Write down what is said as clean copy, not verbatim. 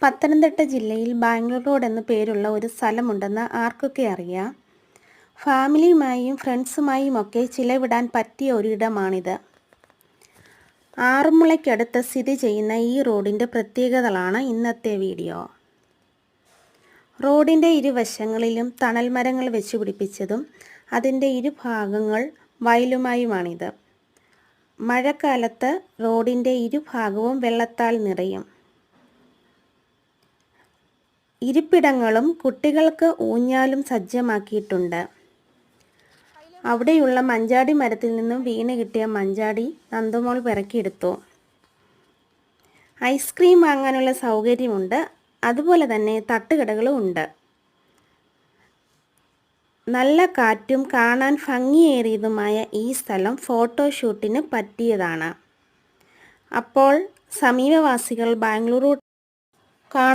പത്തനംതിട്ട ജില്ലയിൽ ബാംഗ്ലൂർ റോഡ് എന്ന പേരുള്ള ഒരു സ്ഥലമുണ്ടെന്ന് ആർക്കൊക്കെ അറിയാം? ഫാമിലിയുമായും ഫ്രണ്ട്സുമായും ഒക്കെ ചിലവിടാൻ പറ്റിയ ഒരിടമാണിത്. ആറന്മുളയ്ക്കടുത്ത് സ്ഥിതി ചെയ്യുന്ന ഈ റോഡിൻ്റെ പ്രത്യേകതകളാണ് ഇന്നത്തെ വീഡിയോ. റോഡിൻ്റെ ഇരുവശങ്ങളിലും തണൽ മരങ്ങൾ വെച്ച് പിടിപ്പിച്ചതും അതിൻ്റെ ഇരുഭാഗങ്ങൾ വയലുമായുമാണിത്. മഴക്കാലത്ത് റോഡിൻ്റെ ഇരുഭാഗവും വെള്ളത്താൽ നിറയും. ഇരിപ്പിടങ്ങളും കുട്ടികൾക്ക് ഊഞ്ഞാലും സജ്ജമാക്കിയിട്ടുണ്ട്. അവിടെയുള്ള മഞ്ചാടി മരത്തിൽ നിന്നും വീണ് കിട്ടിയ മഞ്ചാടി നന്ദുമോൾ പെറുക്കിയെടുത്തു. ഐസ്ക്രീം വാങ്ങാനുള്ള സൗകര്യമുണ്ട്. അതുപോലെ തന്നെ തട്ടുകടകളും ഉണ്ട്. നല്ല കാറ്റും കാണാൻ ഭംഗിയേറിയതുമായ ഈ സ്ഥലം ഫോട്ടോഷൂട്ടിന് പറ്റിയതാണ്. അപ്പോൾ സമീപവാസികൾ ബാംഗ്ലൂർ